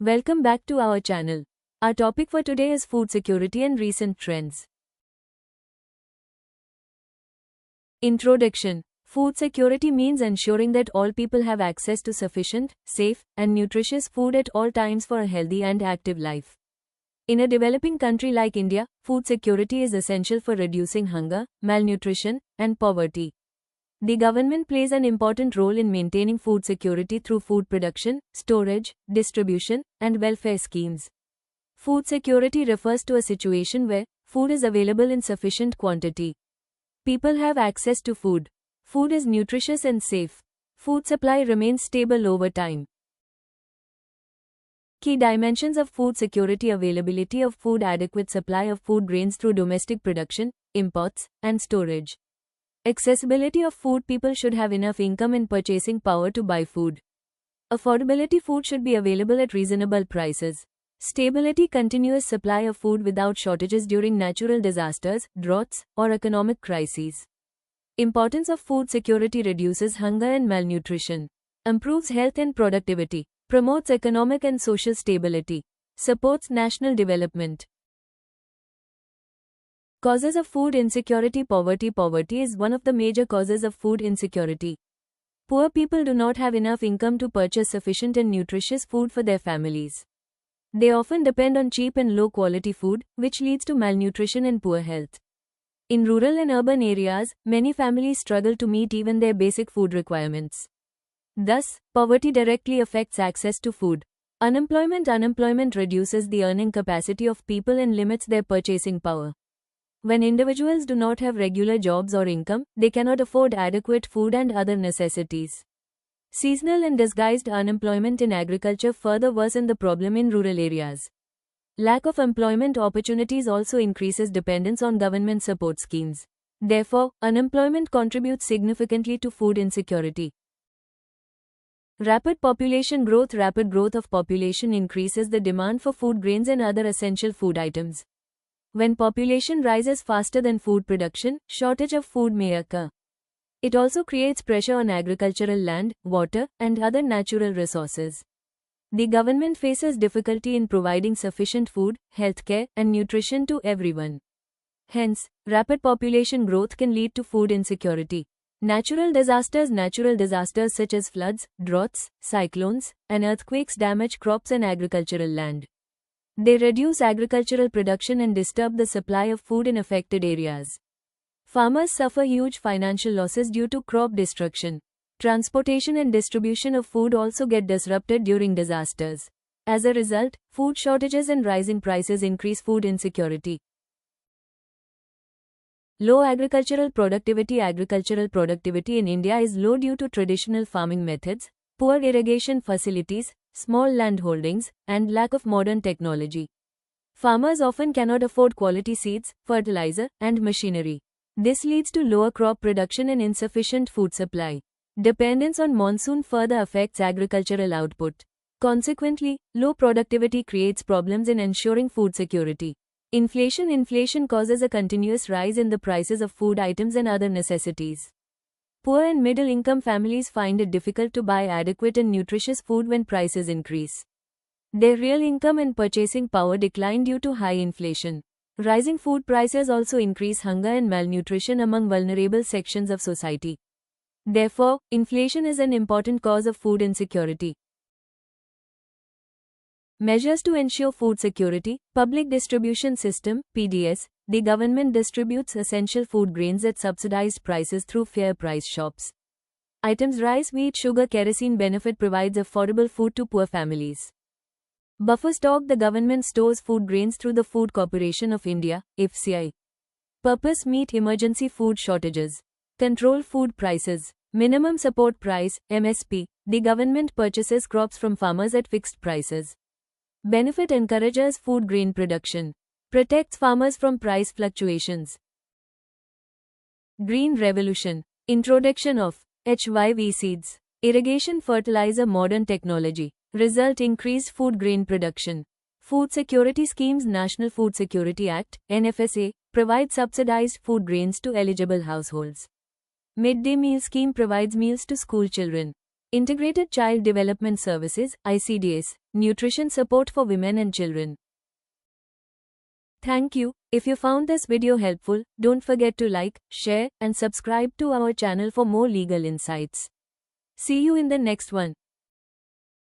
Welcome back to our channel. Our topic for today is food security and recent trends. Introduction. Food security means ensuring that all people have access to sufficient, safe, and nutritious food at all times for a healthy and active life. In a developing country like India, food security is essential for reducing hunger, malnutrition, and poverty. The government plays an important role in maintaining food security through food production, storage, distribution, and welfare schemes. Food security refers to a situation where food is available in sufficient quantity. People have access to food. Food is nutritious and safe. Food supply remains stable over time. Key dimensions of food security: availability of food, adequate supply of food grains through domestic production, imports, and storage. Accessibility of food: people should have enough income and purchasing power to buy food. Affordability: food should be available at reasonable prices. Stability: continuous supply of food without shortages during natural disasters, droughts, or economic crises. Importance of food security: reduces hunger and malnutrition, improves health and productivity, promotes economic and social stability, supports national development. Causes of food insecurity: poverty. Poverty is one of the major causes of food insecurity. Poor people do not have enough income to purchase sufficient and nutritious food for their families. They often depend on cheap and low-quality food, which leads to malnutrition and poor health. In rural and urban areas, many families struggle to meet even their basic food requirements. Thus, poverty directly affects access to food. Unemployment reduces the earning capacity of people and limits their purchasing power. When individuals do not have regular jobs or income, they cannot afford adequate food and other necessities. Seasonal and disguised unemployment in agriculture further worsen the problem in rural areas. Lack of employment opportunities also increases dependence on government support schemes. Therefore, unemployment contributes significantly to food insecurity. Rapid population growth. Rapid growth of population increases the demand for food grains and other essential food items. When population rises faster than food production, shortage of food may occur. It also creates pressure on agricultural land, water, and other natural resources. The government faces difficulty in providing sufficient food, healthcare, and nutrition to everyone. Hence, rapid population growth can lead to food insecurity. Natural disasters such as floods, droughts, cyclones, and earthquakes damage crops and agricultural land. They reduce agricultural production and disturb the supply of food in affected areas. Farmers suffer huge financial losses due to crop destruction. Transportation and distribution of food also get disrupted during disasters. As a result, food shortages and rising prices increase food insecurity. Low agricultural productivity. Agricultural productivity in India is low due to traditional farming methods, poor irrigation facilities, small land holdings, and lack of modern technology. Farmers often cannot afford quality seeds, fertilizer, and machinery. This leads to lower crop production and insufficient food supply. Dependence on monsoon further affects agricultural output. Consequently, low productivity creates problems in ensuring food security. Inflation causes a continuous rise in the prices of food items and other necessities. Poor and middle-income families find it difficult to buy adequate and nutritious food when prices increase. Their real income and purchasing power decline due to high inflation. Rising food prices also increase hunger and malnutrition among vulnerable sections of society. Therefore, inflation is an important cause of food insecurity. Measures to ensure food security. Public distribution system, PDS. The government distributes essential food grains at subsidized prices through fair price shops. Items: rice, wheat, sugar, kerosene. Benefit: provides affordable food to poor families. Buffer stock. The government stores food grains through the Food Corporation of India, FCI. Purpose: meet emergency food shortages. Control food prices. Minimum support price, MSP. The government purchases crops from farmers at fixed prices. Benefit: encourages food grain production. Protects farmers from price fluctuations. Green Revolution. Introduction of HYV seeds. Irrigation fertilizer. Modern technology. Result: increased food grain production. Food security schemes. National Food Security Act, NFSA, provides subsidized food grains to eligible households. Midday meal scheme provides meals to school children. Integrated Child Development Services (ICDS), nutrition support for women and children. Thank you. If you found this video helpful, don't forget to like, share, and subscribe to our channel for more legal insights. See you in the next one.